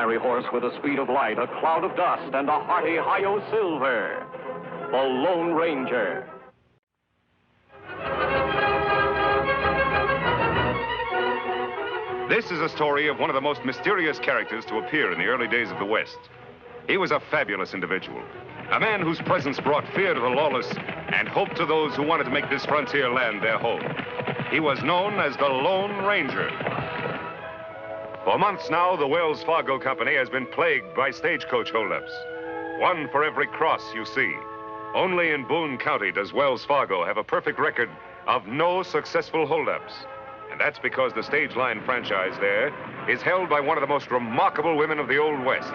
ordinary horse with the speed of light, a cloud of dust, and a hearty hi-yo silver. The Lone Ranger. This is a story of one of the most mysterious characters to appear in the early days of the West. He was a fabulous individual, a man whose presence brought fear to the lawless and hope to those who wanted to make this frontier land their home. He was known as the Lone Ranger. For months now, the Wells Fargo Company has been plagued by stagecoach holdups. One for every cross you see. Only in Boone County does Wells Fargo have a perfect record of no successful holdups. And that's because the stage line franchise there is held by one of the most remarkable women of the Old West,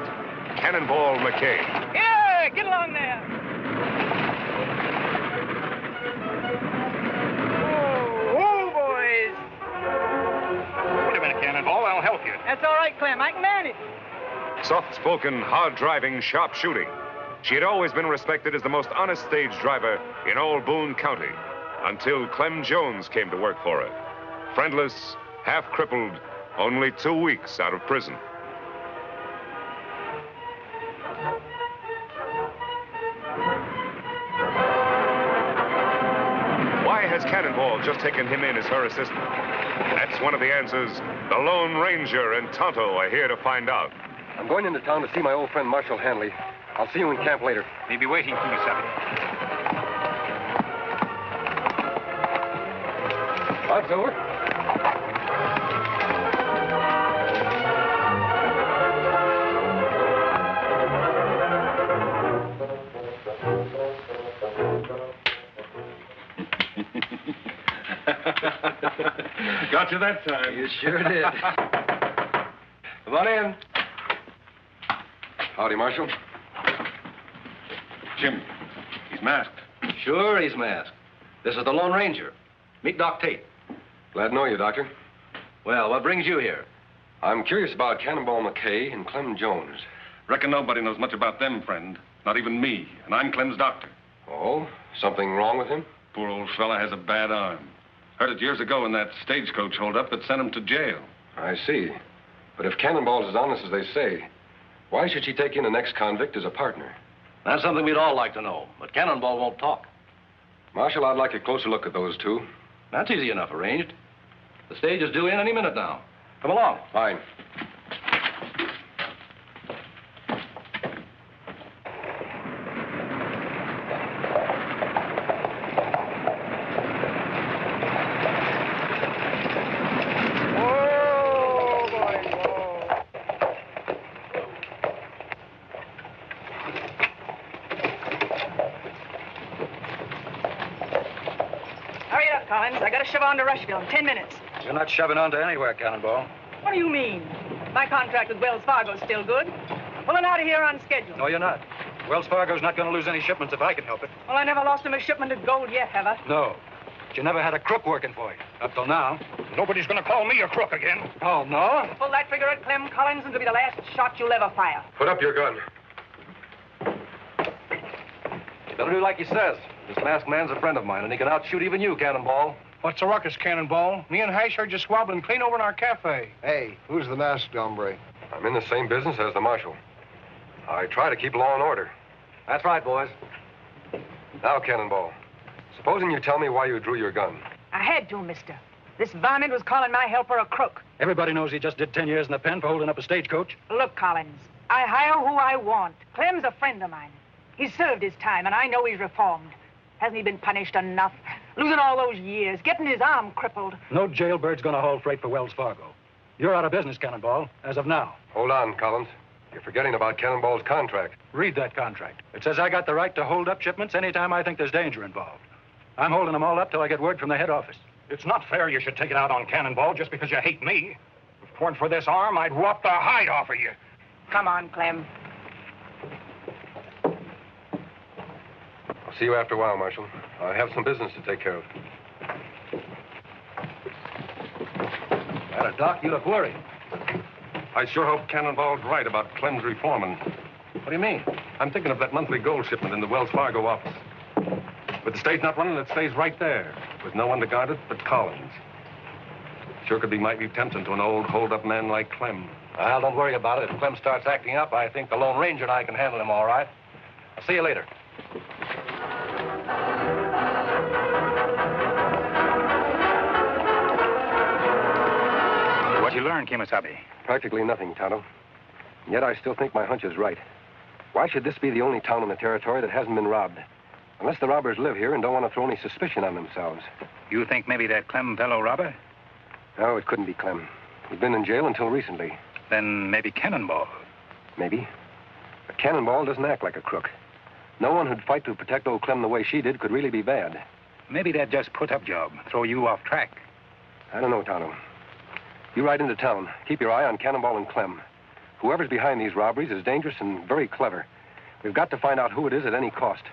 Cannonball McKay. Yeah, get along there. Oh, boys. Wait a minute, Cannonball. I'll help you. That's all right, Clem. I can manage. Soft-spoken, hard-driving, sharp shooting. She had always been respected as the most honest stage driver in all Boone County, until Clem Jones came to work for her. Friendless, half-crippled, only 2 weeks out of prison. Why has Cannonball just taken him in as her assistant? That's one of the answers the Lone Ranger and Tonto are here to find out. I'm going into town to see my old friend Marshal Handley. I'll see you in camp later. He'll be waiting for you, Seven. Bob's over. Got you that time. You sure did. Come on in. Howdy, Marshal. Jim, he's masked. Sure, he's masked. This is the Lone Ranger. Meet Doc Tate. Glad to know you, Doctor. Well, what brings you here? I'm curious about Cannonball McKay and Clem Jones. Reckon nobody knows much about them, friend. Not even me. And I'm Clem's doctor. Oh, something wrong with him? Poor old fella has a bad arm. Heard it years ago in that stagecoach holdup that sent him to jail. I see. But if Cannonball's as honest as they say, why should she take in an ex-convict as a partner? That's something we'd all like to know, but Cannonball won't talk. Marshal, I'd like a closer look at those two. That's easy enough arranged. The stage is due in any minute now. Come along. Fine. I gotta shove on to Rushville in 10 minutes. You're not shoving on to anywhere, Cannonball. What do you mean? My contract with Wells Fargo's still good. I'm pulling out of here on schedule. No, you're not. Wells Fargo's not going to lose any shipments if I can help it. Well, I never lost him a shipment of gold yet, have I? No. But you never had a crook working for you, up till now. Nobody's going to call me a crook again. Oh, no? Pull that trigger at Clem Collins and it'll be the last shot you'll ever fire. Put up your gun. You better do like he says. This masked man's a friend of mine, and he can outshoot even you, Cannonball. What's the ruckus, Cannonball? Me and Hash are just squabbling clean over in our cafe. Hey, who's the masked hombre? I'm in the same business as the Marshal. I try to keep law and order. That's right, boys. Now, Cannonball, supposing you tell me why you drew your gun. I had to, mister. This varmint was calling my helper a crook. Everybody knows he just did 10 years in the pen for holding up a stagecoach. Look, Collins, I hire who I want. Clem's a friend of mine. He's served his time, and I know he's reformed. Hasn't he been punished enough? Losing all those years, getting his arm crippled. No jailbird's going to haul freight for Wells Fargo. You're out of business, Cannonball, as of now. Hold on, Collins. You're forgetting about Cannonball's contract. Read that contract. It says I got the right to hold up shipments anytime I think there's danger involved. I'm holding them all up till I get word from the head office. It's not fair you should take it out on Cannonball just because you hate me. If it weren't for this arm, I'd rip the hide off of you. Come on, Clem. I'll see you after a while, Marshal. I have some business to take care of. Doc, you look worried. I sure hope Cannonball's right about Clem's reforming. What do you mean? I'm thinking of that monthly gold shipment in the Wells Fargo office. With the stage not running, it stays right there, with no one to guard it but Collins. Sure could be mighty tempting to an old hold-up man like Clem. Well, don't worry about it. If Clem starts acting up, I think the Lone Ranger and I can handle him all right. I'll see you later. What you learn, Kimasabi? Practically nothing, Tonto. Yet I still think my hunch is right. Why should this be the only town in the territory that hasn't been robbed? Unless the robbers live here and don't want to throw any suspicion on themselves. You think maybe that Clem fellow robber? No, it couldn't be Clem. He'd been in jail until recently. Then maybe Cannonball. Maybe. But Cannonball doesn't act like a crook. No one who'd fight to protect old Clem the way she did could really be bad. Maybe that just put-up job, throw you off track. I don't know, Tonto. You ride into town. Keep your eye on Cannonball and Clem. Whoever's behind these robberies is dangerous and very clever. We've got to find out who it is at any cost.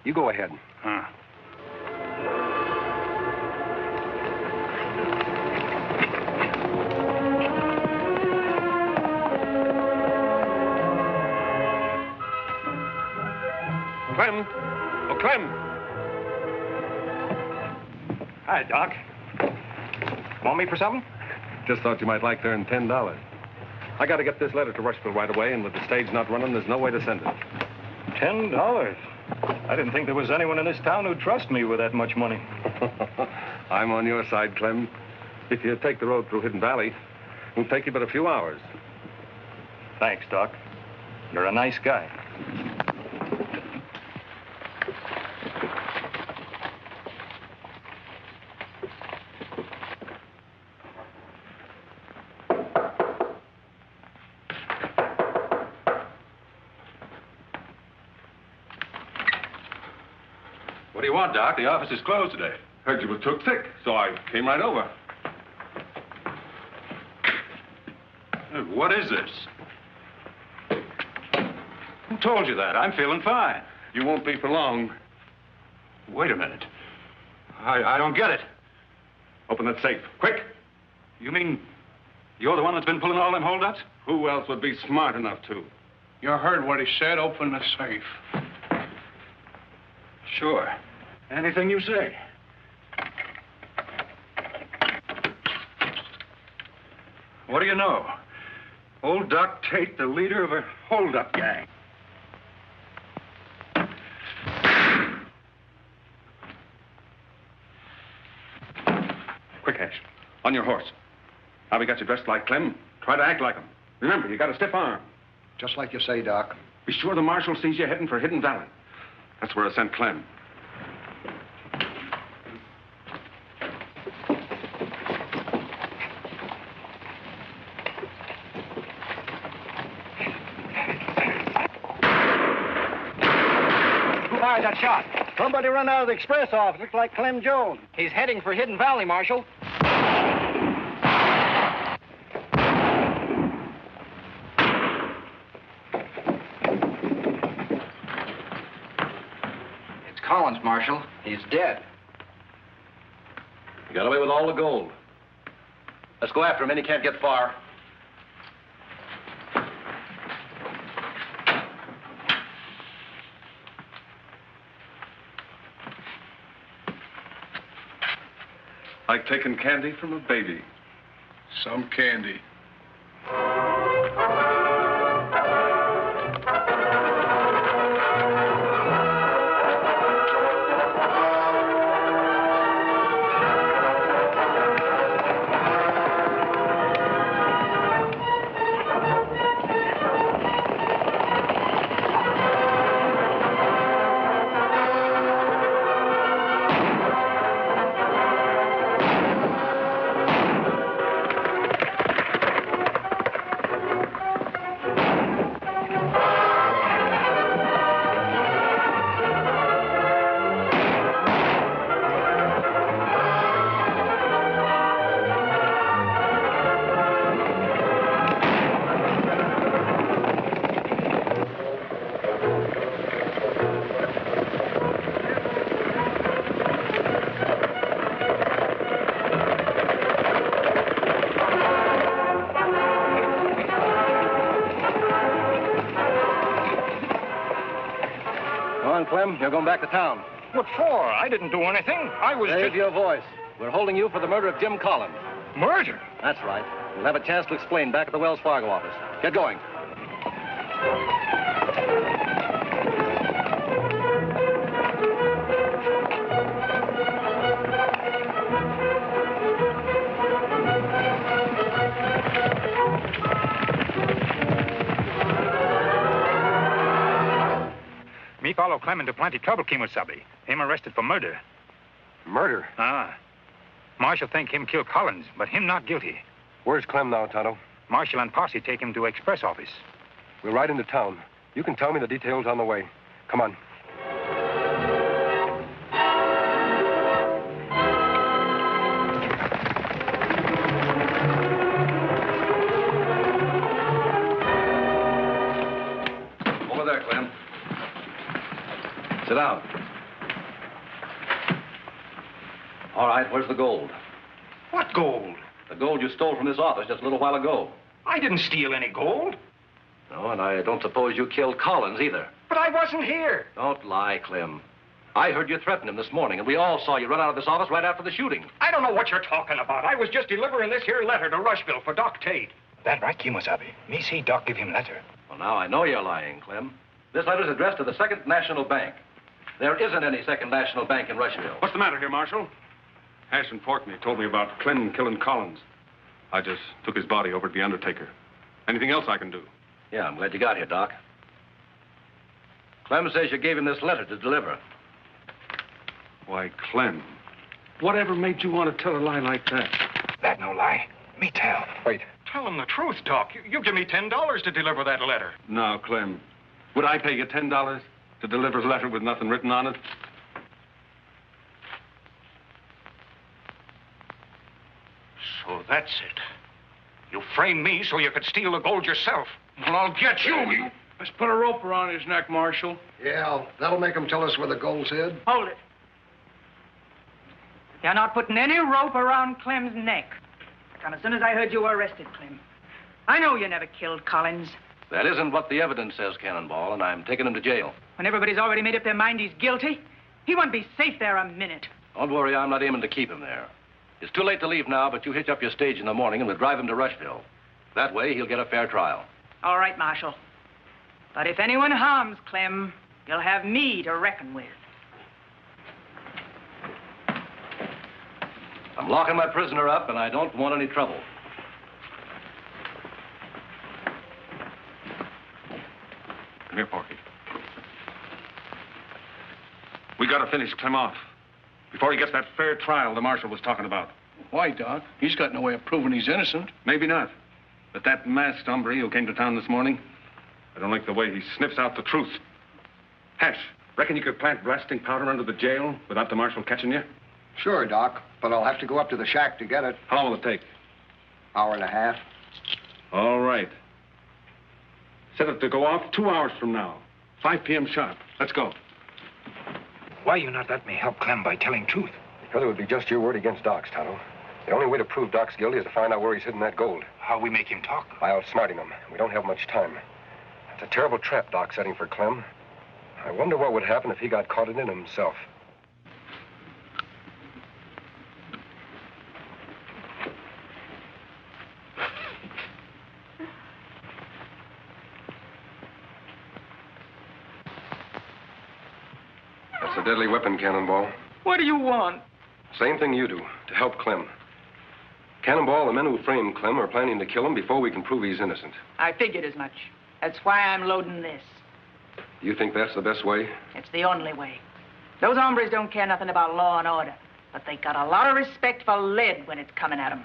You go ahead. Huh. Clem! Oh, Clem! Hi, Doc. Want me for something? Just thought you might like to earn $10. I got to get this letter to Rushville right away, and with the stage not running, there's no way to send it. $10? I didn't think there was anyone in this town who'd trust me with that much money. I'm on your side, Clem. If you take the road through Hidden Valley, it'll take you but a few hours. Thanks, Doc. You're a nice guy. What do you want, Doc? The office is closed today. Heard you were took sick, so I came right over. What is this? Who told you that? I'm feeling fine. You won't be for long. Wait a minute. I don't get it. Open that safe, quick. You mean you're the one that's been pulling all them holdups? Who else would be smart enough to? You heard what he said. Open the safe. Sure. Anything you say. What do you know? Old Doc Tate, the leader of a holdup gang. Quick, Ash. On your horse. Now we got you dressed like Clem. Try to act like him. Remember, you got a stiff arm. Just like you say, Doc. Be sure the marshal sees you heading for Hidden Valley. That's where I sent Clem. Who fired that shot? Somebody run out of the express office. Looks like Clem Jones. He's heading for Hidden Valley, Marshal. Collins, Marshal. He's dead. He got away with all the gold. Let's go after him, and he can't get far. Like taking candy from a baby. Some candy. Clem, you're going back to town. What for? I didn't do anything. I was Save just... your voice. We're holding you for the murder of Jim Collins. Murder? That's right. You'll have a chance to explain back at the Wells Fargo office. Get going. Me follow Clem into plenty trouble, Kimosabe. Him arrested for murder. Murder? Ah. Marshal think him kill Collins, but him not guilty. Where's Clem now, Tonto? Marshal and posse take him to express office. We'll ride into town. You can tell me the details on the way. Come on. Over there, Clem. Sit down. All right, where's the gold? What gold? The gold you stole from this office just a little while ago. I didn't steal any gold. No, and I don't suppose you killed Collins either. But I wasn't here. Don't lie, Clem. I heard you threaten him this morning, and we all saw you run out of this office right after the shooting. I don't know what you're talking about. I was just delivering this here letter to Rushville for Doc Tate. That right, Kimosabe? Me see Doc give him letter. Well, now I know you're lying, Clem. This letter's addressed to the Second National Bank. There isn't any Second National Bank in Rushville. What's the matter here, Marshal? Hash and Porky told me about Clem killing Collins. I just took his body over to the undertaker. Anything else I can do? Yeah, I'm glad you got here, Doc. Clem says you gave him this letter to deliver. Why, Clem, whatever made you want to tell a lie like that? That no lie. Me tell. Wait. Tell him the truth, Doc. You give me $10 to deliver that letter. Now, Clem, would I pay you $10 to deliver a letter with nothing written on it? So that's it. You framed me so you could steal the gold yourself. Well, I'll get you. Let's put a rope around his neck, Marshal. Yeah, that'll make him tell us where the gold's hid. Hold it. You're not putting any rope around Clem's neck. Come as soon as I heard you were arrested, Clem. I know you never killed Collins. That isn't what the evidence says, Cannonball, and I'm taking him to jail. When everybody's already made up their mind he's guilty, he won't be safe there a minute. Don't worry, I'm not aiming to keep him there. It's too late to leave now, but you hitch up your stage in the morning and we'll drive him to Rushville. That way, he'll get a fair trial. All right, Marshal. But if anyone harms Clem, you'll have me to reckon with. I'm locking my prisoner up, and I don't want any trouble. Come here, Porky. We gotta finish Clem off before he gets that fair trial the marshal was talking about. Why, Doc? He's got no way of proving he's innocent. Maybe not. But that masked hombre who came to town this morning, I don't like the way he sniffs out the truth. Hash, reckon you could plant blasting powder under the jail without the marshal catching you? Sure, Doc, but I'll have to go up to the shack to get it. How long will it take? Hour and a half. All right. Set it to go off 2 hours from now. 5 p.m. sharp. Let's go. Why you not let me help Clem by telling truth? Because it would be just your word against Doc's, Tonto. The only way to prove Doc's guilty is to find out where he's hidden that gold. How we make him talk? By outsmarting him. We don't have much time. It's a terrible trap Doc's setting for Clem. I wonder what would happen if he got caught in it himself. That's a deadly weapon, Cannonball. What do you want? Same thing you do, to help Clem. Cannonball, the men who framed Clem are planning to kill him before we can prove he's innocent. I figured as much. That's why I'm loading this. You think that's the best way? It's the only way. Those hombres don't care nothing about law and order, but they got a lot of respect for lead when it's coming at them.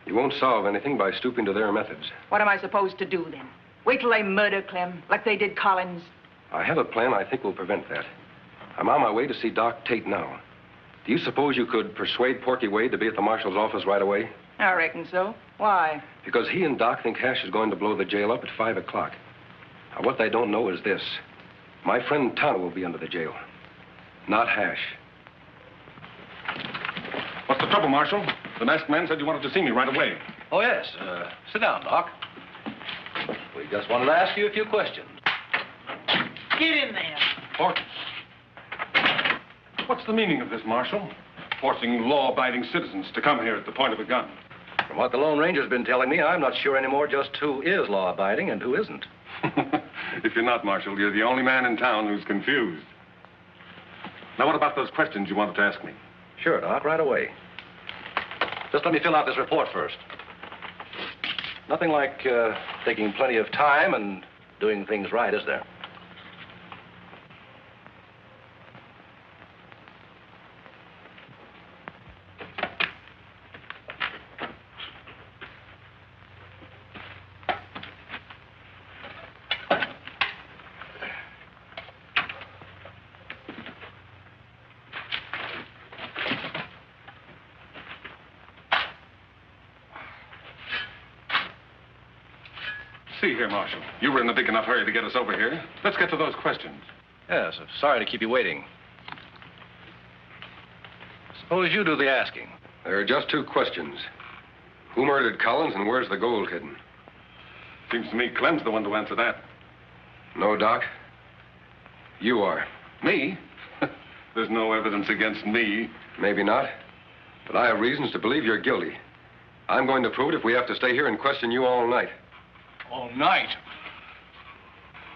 You won't solve anything by stooping to their methods. What am I supposed to do then? Wait till they murder Clem, like they did Collins? I have a plan I think will prevent that. I'm on my way to see Doc Tate now. Do you suppose you could persuade Porky Wade to be at the marshal's office right away? I reckon so. Why? Because he and Doc think Hash is going to blow the jail up at 5 o'clock. Now, what they don't know is this. My friend Tonto will be under the jail, not Hash. What's the trouble, Marshal? The masked man said you wanted to see me right away. Oh, yes. Sit down, Doc. We just wanted to ask you a few questions. Get in there. Porky. What's the meaning of this, Marshal? Forcing law-abiding citizens to come here at the point of a gun. From what the Lone Ranger's been telling me, I'm not sure anymore just who is law-abiding and who isn't. If you're not, Marshal, you're the only man in town who's confused. Now, what about those questions you wanted to ask me? Sure, Doc, right away. Just let me fill out this report first. Nothing like taking plenty of time and doing things right, is there? See here, Marshal. You were in a big enough hurry to get us over here. Let's get to those questions. Yes, sorry to keep you waiting. Suppose you do the asking. There are just 2 questions. Who murdered Collins and where's the gold hidden? Seems to me Clem's the one to answer that. No, Doc. You are. Me? There's no evidence against me. Maybe not. But I have reasons to believe you're guilty. I'm going to prove it if we have to stay here and question you all night. All night?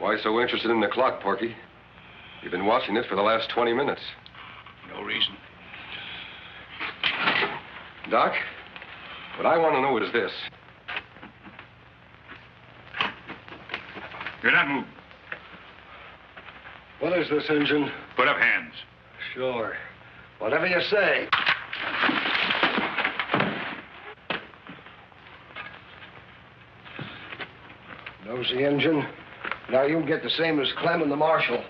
Why so interested in the clock, Porky? You've been watching it for the last 20 minutes. No reason. Doc, what I want to know is this. You're not moved. What is this, Injun? Put up hands. Sure. Whatever you say. Nosy Injun. Now you can get the same as Clem and the Marshal.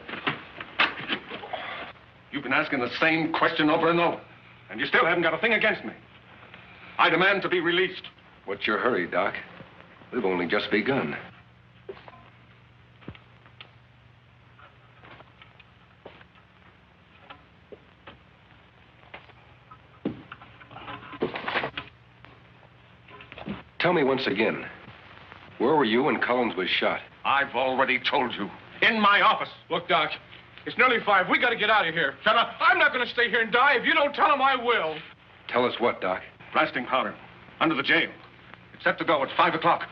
You've been asking the same question over and over, and you still haven't got a thing against me. I demand to be released. What's your hurry, Doc? We've only just begun. Tell me once again, where were you when Collins was shot? I've already told you. In my office. Look, Doc, it's nearly 5. We got to get out of here. Shut up. I'm not going to stay here and die. If you don't tell him, I will. Tell us what, Doc? Blasting powder. Under the jail. It's set to go at 5 o'clock.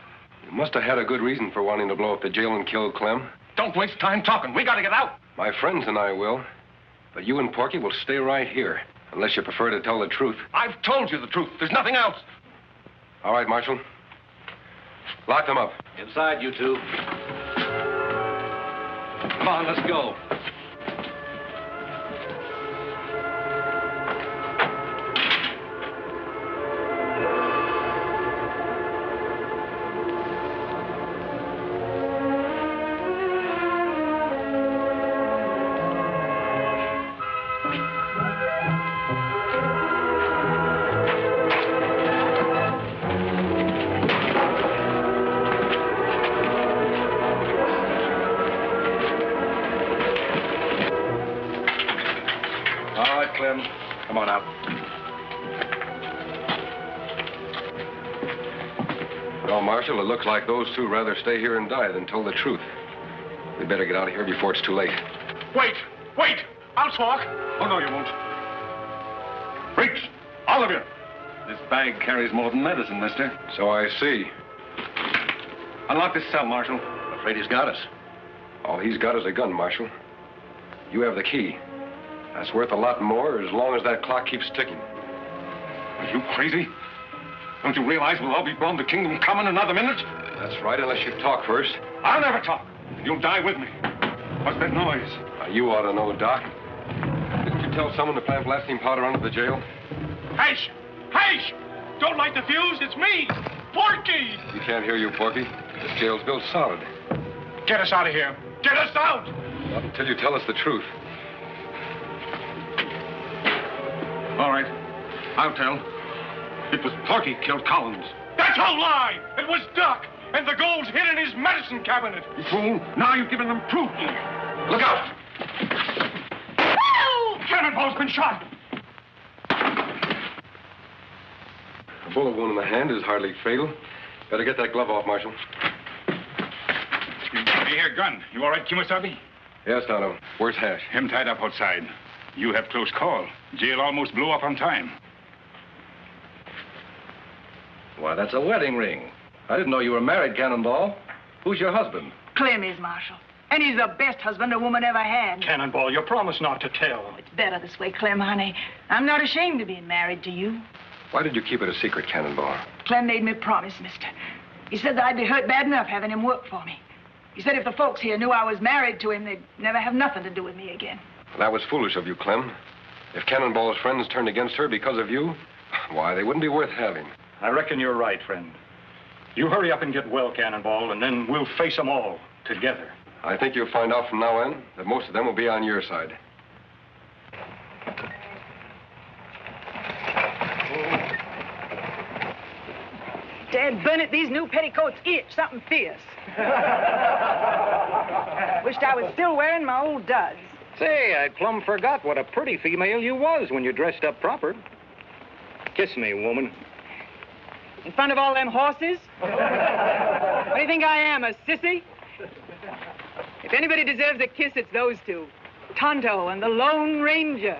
You must have had a good reason for wanting to blow up the jail and kill Clem. Don't waste time talking. We got to get out. My friends and I will. But you and Porky will stay right here, unless you prefer to tell the truth. I've told you the truth. There's nothing else. All right, Marshal. Lock them up. Inside, you two. Come on, let's go. Come on out. Well, Marshal, it looks like those 2 rather stay here and die than tell the truth. We better get out of here before it's too late. Wait. I'll talk. Oh, no, you won't. Reach, all of you. This bag carries more than medicine, mister. So I see. Unlock this cell, Marshal. I'm afraid he's got us. All he's got is a gun, Marshal. You have the key. That's worth a lot more as long as that clock keeps ticking. Are you crazy? Don't you realize we'll all be blown to kingdom come in another minute? That's right, unless you talk first. I'll never talk. You'll die with me. What's that noise? You ought to know, Doc. Didn't you tell someone to plant blasting powder under the jail? Hash! Don't light the fuse. It's me, Porky. You can't hear you, Porky. This jail's built solid. Get us out of here. Get us out. Not until you tell us the truth. All right. I'll tell. It was Porky killed Collins. That's a lie! It was Doc, and the gold's hid in his medicine cabinet. You fool. Now you've given them proof. Look out! Cannonball's been shot. A bullet wound in the hand is hardly fatal. Better get that glove off, Marshal. You hear gun. You all right, Kimasabi? Yes, Tonto. Where's Hash? Him tied up outside. You have close call. Jail almost blew up on time. Why, that's a wedding ring. I didn't know you were married, Cannonball. Who's your husband? Clem is, Marshal. And he's the best husband a woman ever had. Cannonball, you promised not to tell. It's better this way, Clem, honey. I'm not ashamed of being married to you. Why did you keep it a secret, Cannonball? Clem made me a promise, mister. He said that I'd be hurt bad enough having him work for me. He said if the folks here knew I was married to him, they'd never have nothing to do with me again. Well, that was foolish of you, Clem. If Cannonball's friends turned against her because of you, why, they wouldn't be worth having. I reckon you're right, friend. You hurry up and get well, Cannonball, and then we'll face them all together. I think you'll find out from now on that most of them will be on your side. Dad, burn it, these new petticoats itch something fierce. Wished I was still wearing my old duds. Say, I plumb forgot what a pretty female you was when you dressed up proper. Kiss me, woman. In front of all them horses? What do you think I am, a sissy? If anybody deserves a kiss, it's those two. Tonto and the Lone Ranger.